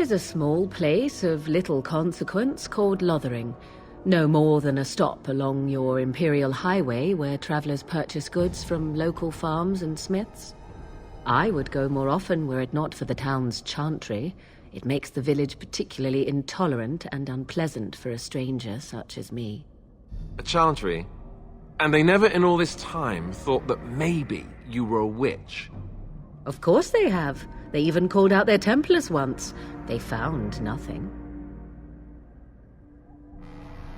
is a small place of little consequence called Lothering. No more than a stop along your Imperial Highway where travelers purchase goods from local farms and smiths. I would go more often were it not for the town's chantry. It makes the village particularly intolerant and unpleasant for a stranger such as me. A chantry? And they never in all this time thought that maybe you were a witch? Of course they have. They even called out their Templars once. They found nothing.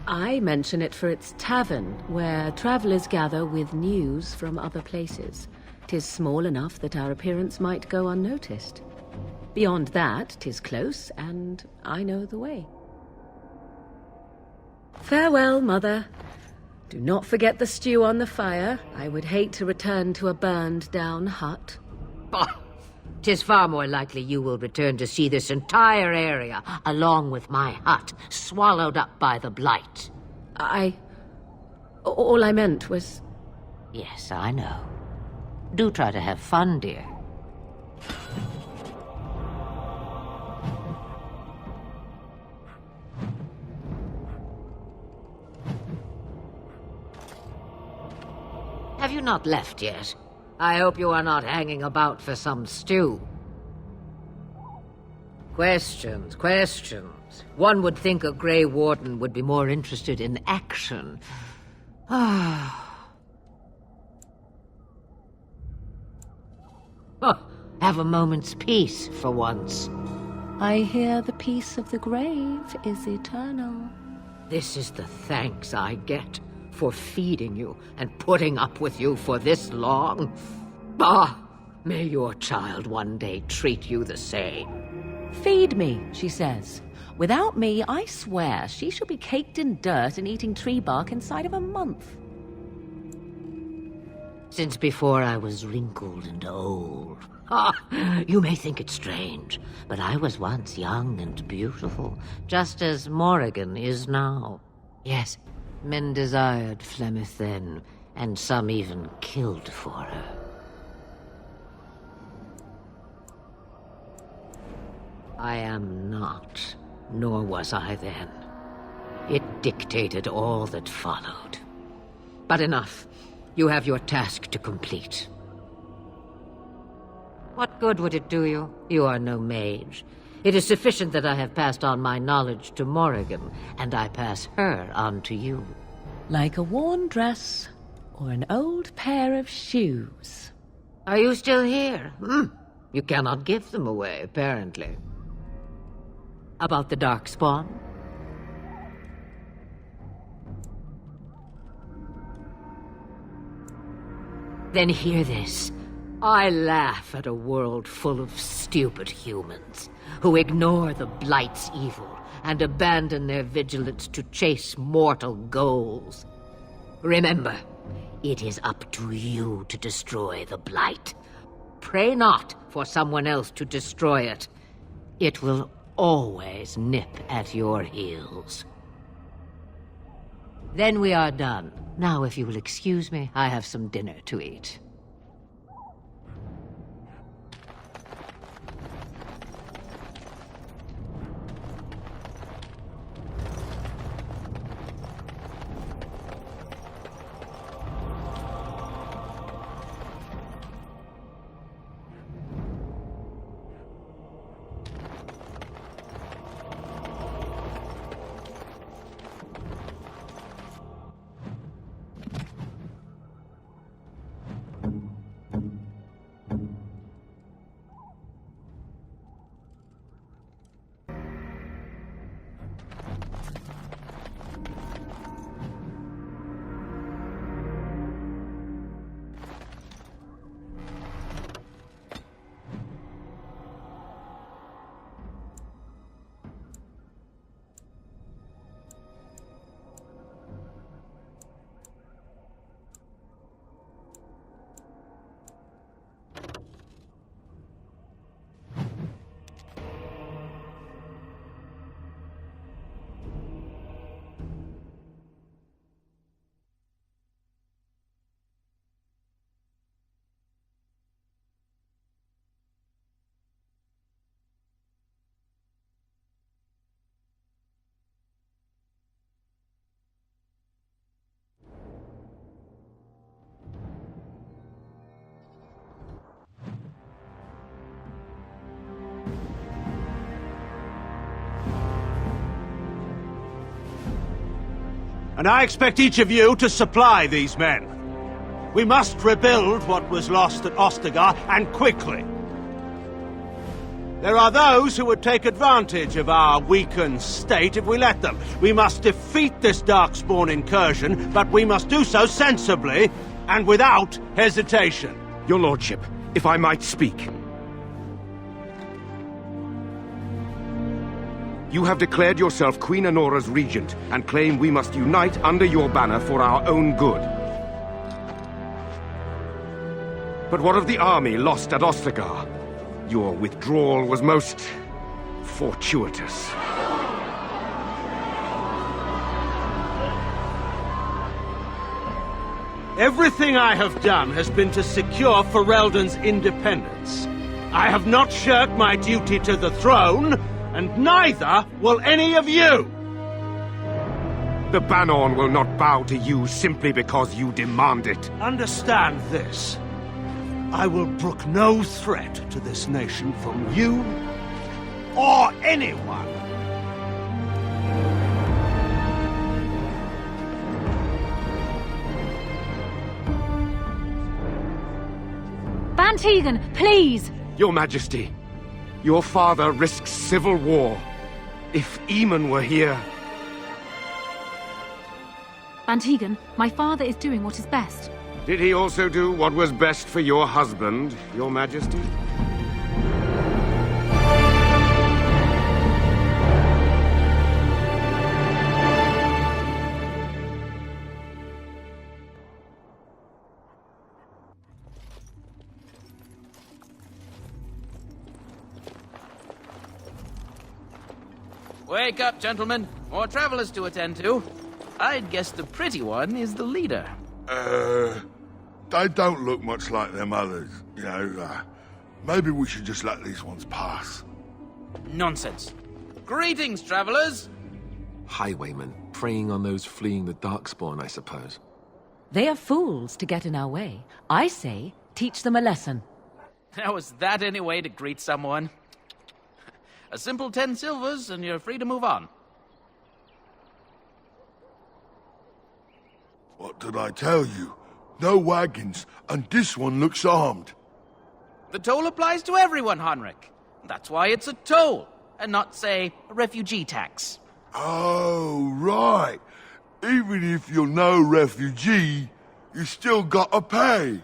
I mention it for its tavern, where travelers gather with news from other places. 'Tis small enough that our appearance might go unnoticed. Beyond that, 'tis close, and I know the way. Farewell, Mother. Do not forget the stew on the fire. I would hate to return to a burned-down hut. Bah! 'Tis far more likely you will return to see this entire area, along with my hut, swallowed up by the blight. All I meant was... Yes, I know. Do try to have fun, dear. Have you not left yet? I hope you are not hanging about for some stew. Questions, questions. One would think a Grey Warden would be more interested in action. Have a moment's peace for once. I hear the peace of the grave is eternal. This is the thanks I get for feeding you and putting up with you for this long. Bah! May your child one day treat you the same. Feed me, she says. Without me, I swear, she shall be caked in dirt and eating tree bark inside of a month. Since before I was wrinkled and old. You may think it strange, but I was once young and beautiful, just as Morrigan is now. Yes, men desired Flemeth then, and some even killed for her. I am not, nor was I then. It dictated all that followed. But enough. You have your task to complete. What good would it do you? You are no mage. It is sufficient that I have passed on my knowledge to Morrigan, and I pass her on to you. Like a worn dress or an old pair of shoes. Are you still here? You cannot give them away, apparently. About the Darkspawn? Then hear this. I laugh at a world full of stupid humans who ignore the Blight's evil and abandon their vigilance to chase mortal goals. Remember, it is up to you to destroy the Blight. Pray not for someone else to destroy it. It will always nip at your heels. Then we are done. Now, if you will excuse me, I have some dinner to eat. And I expect each of you to supply these men. We must rebuild what was lost at Ostagar, and quickly. There are those who would take advantage of our weakened state if we let them. We must defeat this Darkspawn incursion, but we must do so sensibly and without hesitation. Your lordship, if I might speak. You have declared yourself Queen Honora's regent, and claim we must unite under your banner for our own good. But what of the army lost at Ostagar? Your withdrawal was most fortuitous. Everything I have done has been to secure Ferelden's independence. I have not shirked my duty to the throne, and neither will any of you! The Bannorn will not bow to you simply because you demand it. Understand this. I will brook no threat to this nation from you or anyone. Van Tegan, please! Your Majesty, your father risks civil war. If Eamon were here... Van Tegan, my father is doing what is best. Did he also do what was best for your husband, Your Majesty? Wake up, gentlemen. More travelers to attend to. I'd guess the pretty one is the leader. They don't look much like them others, you know. Maybe we should just let these ones pass. Nonsense. Greetings, travelers. Highwaymen, preying on those fleeing the Darkspawn, I suppose. They are fools to get in our way. I say, teach them a lesson. Now, is that any way to greet someone? A simple 10 silvers, and you're free to move on. What did I tell you? No wagons, and this one looks armed. The toll applies to everyone, Heinrich. That's why it's a toll, and not, say, a refugee tax. Oh, right. Even if you're no refugee, you still gotta pay.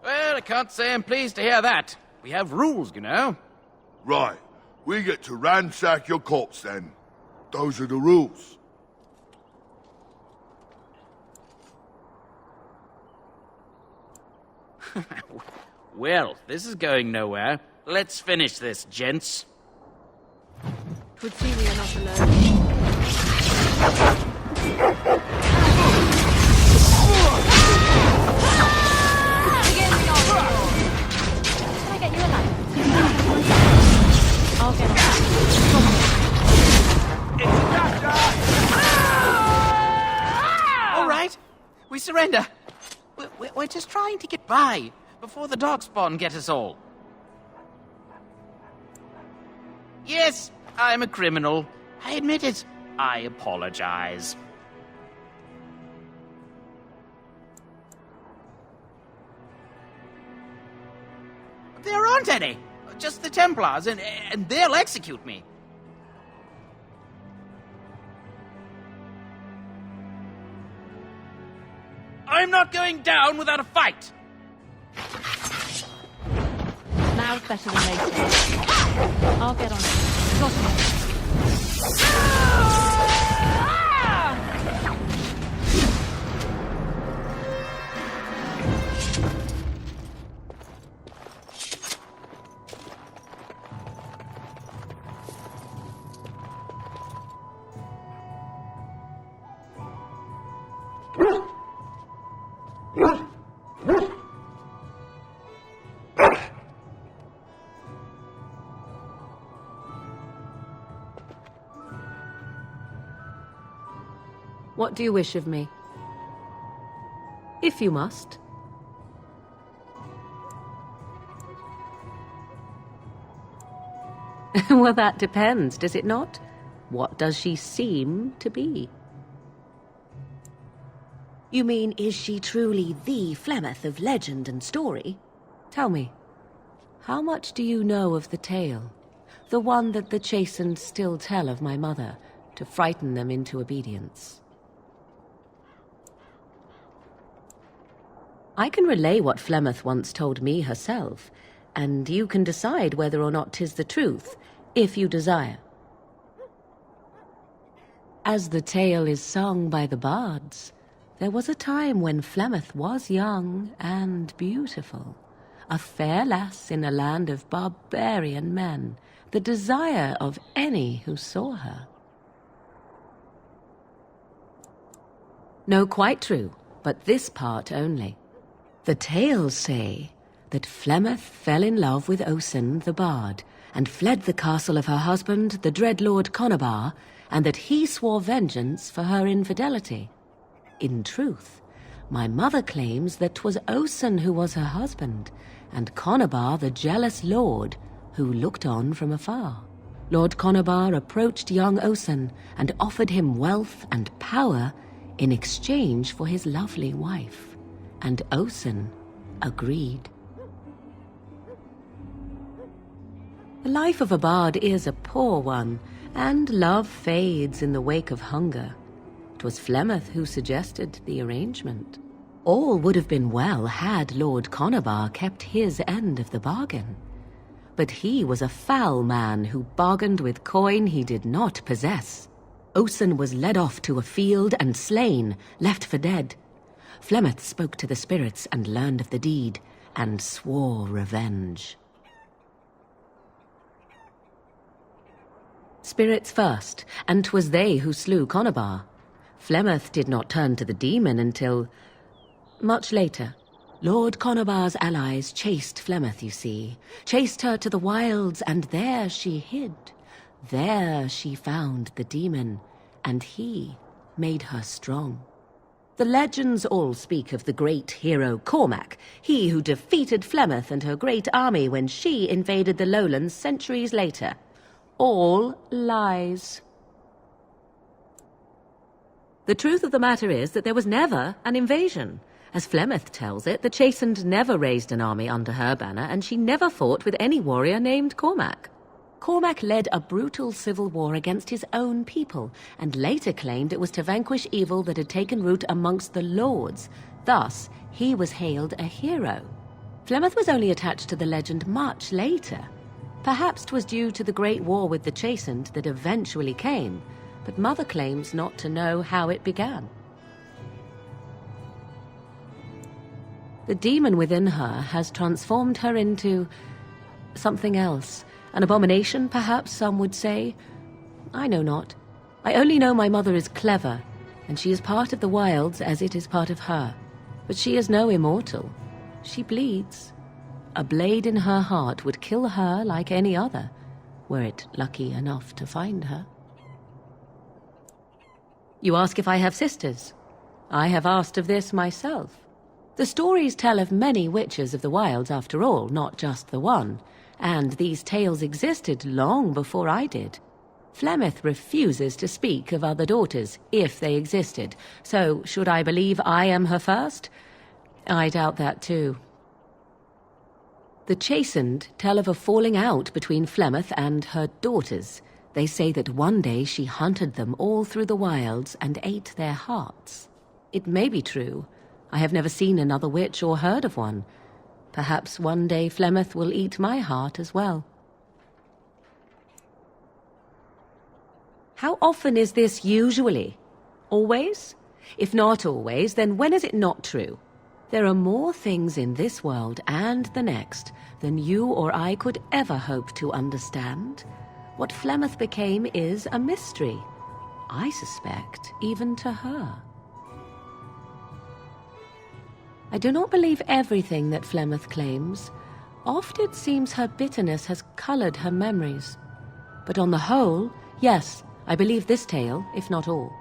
Well, I can't say I'm pleased to hear that. We have rules, you know. Right. We get to ransack your corpse, then. Those are the rules. Well, this is going nowhere. Let's finish this, gents. Twould see we are not alone. Can I get you a light? I'll get on. All right, we surrender. We're just trying to get by before the Darkspawn get us all. Yes, I'm a criminal. I admit it. I apologize. There aren't any. Just the Templars, and they'll execute me. I'm not going down without a fight. Now's better than later. I'll get on it. Got it. What do you wish of me? If you must. Well, that depends, does it not? What does she seem to be? You mean, is she truly the Flemeth of legend and story? Tell me, how much do you know of the tale? The one that the chastened still tell of my mother, to frighten them into obedience. I can relay what Flemeth once told me herself, and you can decide whether or not 'tis the truth, if you desire. As the tale is sung by the bards, there was a time when Flemeth was young and beautiful, a fair lass in a land of barbarian men, the desire of any who saw her. No, quite true, but this part only. The tales say that Flemeth fell in love with Osen the bard, and fled the castle of her husband, the dread Lord Conabar, and that he swore vengeance for her infidelity. In truth, my mother claims that 'twas Osen who was her husband, and Conabar the jealous lord who looked on from afar. Lord Conabar approached young Osen and offered him wealth and power in exchange for his lovely wife, and Osen agreed. The life of a bard is a poor one, and love fades in the wake of hunger. 'Twas Flemeth who suggested the arrangement. All would have been well had Lord Conabar kept his end of the bargain. But he was a foul man who bargained with coin he did not possess. Osen was led off to a field and slain, left for dead. Flemeth spoke to the spirits and learned of the deed, and swore revenge. Spirits first, and 'twas they who slew Conabar. Flemeth did not turn to the demon until much later. Lord Conabar's allies chased Flemeth, you see, chased her to the wilds, and there she hid. There she found the demon, and he made her strong. The legends all speak of the great hero Cormac, he who defeated Flemeth and her great army when she invaded the lowlands centuries later. All lies. The truth of the matter is that there was never an invasion. As Flemeth tells it, the Chastened never raised an army under her banner, and she never fought with any warrior named Cormac. Cormac led a brutal civil war against his own people, and later claimed it was to vanquish evil that had taken root amongst the lords. Thus, he was hailed a hero. Flemeth was only attached to the legend much later. Perhaps 'twas due to the great war with the Chastened that eventually came, but Mother claims not to know how it began. The demon within her has transformed her into something else. An abomination, perhaps some would say. I know not. I only know my mother is clever, and she is part of the wilds as it is part of her. But she is no immortal. She bleeds. A blade in her heart would kill her like any other, were it lucky enough to find her. You ask if I have sisters. I have asked of this myself. The stories tell of many witches of the wilds after all, not just the one, and these tales existed long before I did. Flemeth refuses to speak of other daughters, if they existed, so should I believe I am her first? I doubt that too. The Chastened tell of a falling out between Flemeth and her daughters. They say that one day she hunted them all through the wilds and ate their hearts. It may be true. I have never seen another witch or heard of one. Perhaps one day Flemeth will eat my heart as well. How often is this usually? Always? If not always, then when is it not true? There are more things in this world and the next than you or I could ever hope to understand. What Flemeth became is a mystery. I suspect even to her. I do not believe everything that Flemeth claims. Oft it seems her bitterness has colored her memories. But on the whole, yes, I believe this tale, if not all.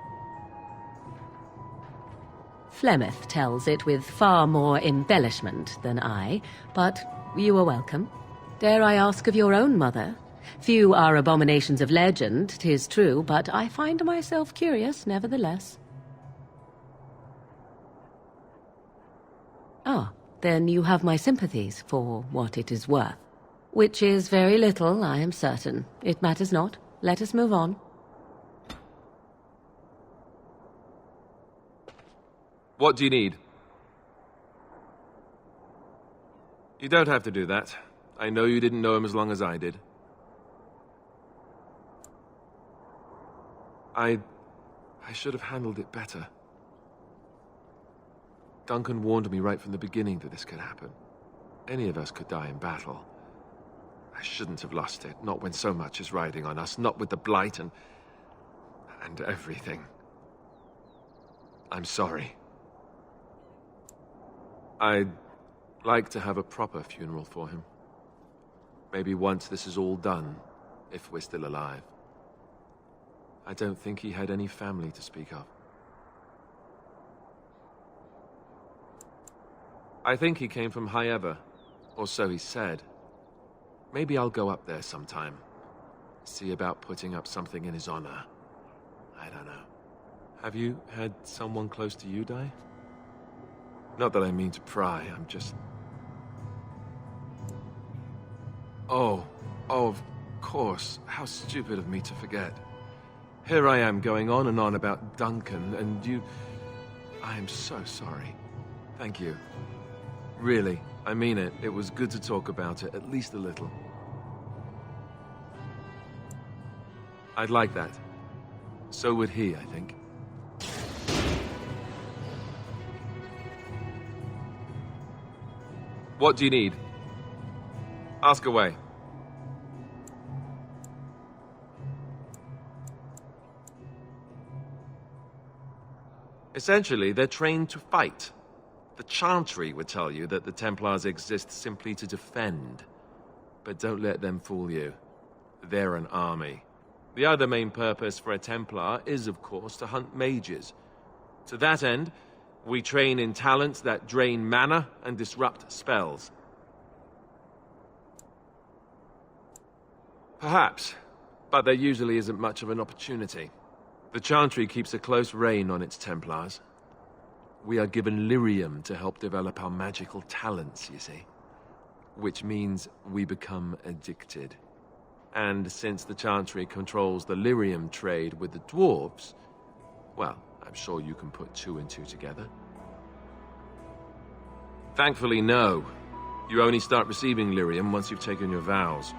Flemeth tells it with far more embellishment than I, but you are welcome. Dare I ask of your own mother? Few are abominations of legend, 'tis true, but I find myself curious, nevertheless. Ah, then you have my sympathies, for what it is worth. Which is very little, I am certain. It matters not. Let us move on. What do you need? You don't have to do that. I know you didn't know him as long as I did. I should have handled it better. Duncan warned me right from the beginning that this could happen. Any of us could die in battle. I shouldn't have lost it, not when so much is riding on us, not with the Blight and everything. I'm sorry. I'd like to have a proper funeral for him. Maybe once this is all done, if we're still alive. I don't think he had any family to speak of. I think he came from High Ever, or so he said. Maybe I'll go up there sometime. See about putting up something in his honor. I don't know. Have you had someone close to you die? Not that I mean to pry, I'm just... Oh, of course. How stupid of me to forget. Here I am going on and on about Duncan, and you... I am so sorry. Thank you. Really, I mean it. It was good to talk about it, at least a little. I'd like that. So would he, I think. What do you need? Ask away. Essentially, they're trained to fight. The Chantry would tell you that the Templars exist simply to defend. But don't let them fool you. They're an army. The other main purpose for a Templar is, of course, to hunt mages. To that end, we train in talents that drain mana and disrupt spells. Perhaps, but there usually isn't much of an opportunity. The Chantry keeps a close rein on its Templars. We are given lyrium to help develop our magical talents, you see. Which means we become addicted. And since the Chantry controls the lyrium trade with the dwarves, well, I'm sure you can put two and two together. Thankfully, no. You only start receiving lyrium once you've taken your vows.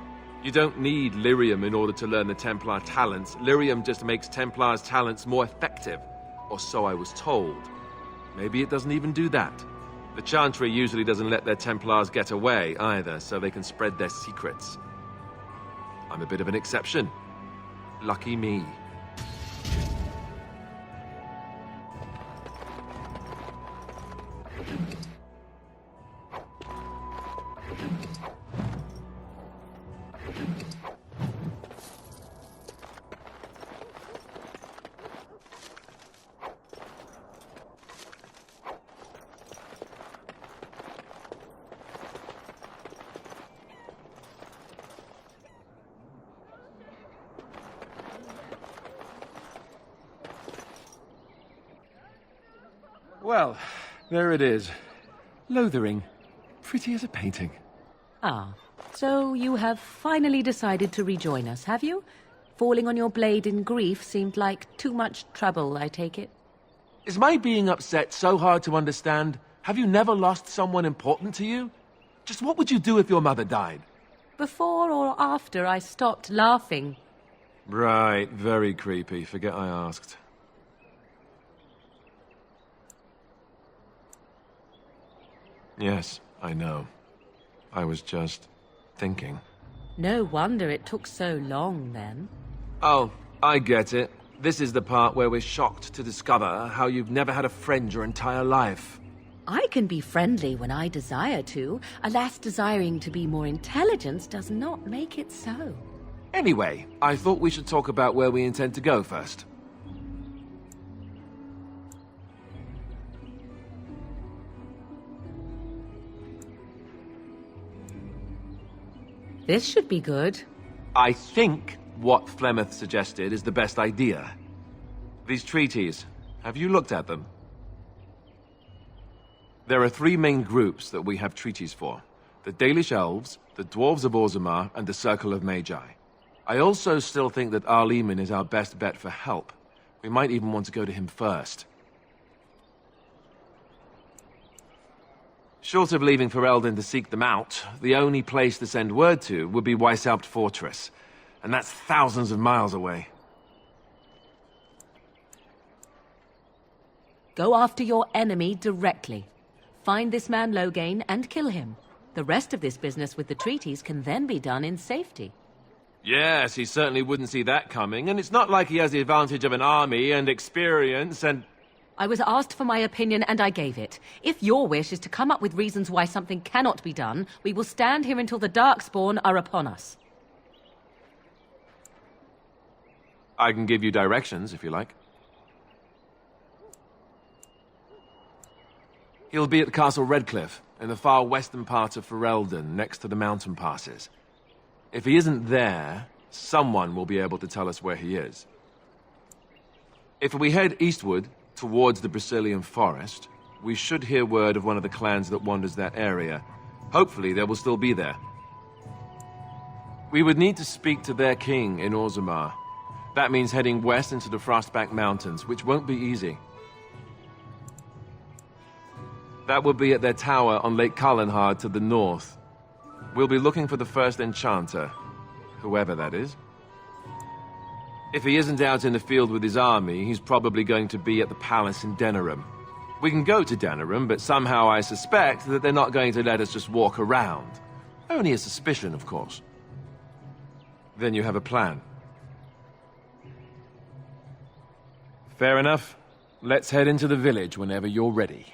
You don't need lyrium in order to learn the Templar talents. Lyrium just makes Templars' talents more effective, or so I was told. Maybe it doesn't even do that. The Chantry usually doesn't let their Templars get away either, so they can spread their secrets. I'm a bit of an exception. Lucky me. Well, there it is. Lothering. Pretty as a painting. Ah, so you have finally decided to rejoin us, have you? Falling on your blade in grief seemed like too much trouble, I take it. Is my being upset so hard to understand? Have you never lost someone important to you? Just what would you do if your mother died? Before or after I stopped laughing. Right, very creepy. Forget I asked. Yes, I know. I was just thinking. No wonder it took so long, then. Oh, I get it. This is the part where we're shocked to discover how you've never had a friend your entire life. I can be friendly when I desire to. Alas, desiring to be more intelligent does not make it so. Anyway, I thought we should talk about where we intend to go first. This should be good. I think what Flemeth suggested is the best idea. These treaties, have you looked at them? There are three main groups that we have treaties for. The Dalish Elves, the Dwarves of Orzammar, and the Circle of Magi. I also still think that Arleman is our best bet for help. We might even want to go to him first. Short of leaving Ferelden to seek them out, the only place to send word to would be Weishaupt Fortress. And that's thousands of miles away. Go after your enemy directly. Find this man Loghain and kill him. The rest of this business with the treaties can then be done in safety. Yes, he certainly wouldn't see that coming, and it's not like he has the advantage of an army and experience and... I was asked for my opinion and I gave it. If your wish is to come up with reasons why something cannot be done, we will stand here until the Darkspawn are upon us. I can give you directions, if you like. He'll be at Castle Redcliffe, in the far western part of Ferelden, next to the mountain passes. If he isn't there, someone will be able to tell us where he is. If we head eastward, towards the Brisilian Forest, we should hear word of one of the clans that wanders that area. Hopefully they will still be there. We would need to speak to their king in Orzammar. That means heading west into the Frostback Mountains, which won't be easy. That will be at their tower on Lake Kallenhard to the north. We'll be looking for the first enchanter, whoever that is. If he isn't out in the field with his army, he's probably going to be at the palace in Denerim. We can go to Denerim, but somehow I suspect that they're not going to let us just walk around. Only a suspicion, of course. Then you have a plan. Fair enough. Let's head into the village whenever you're ready.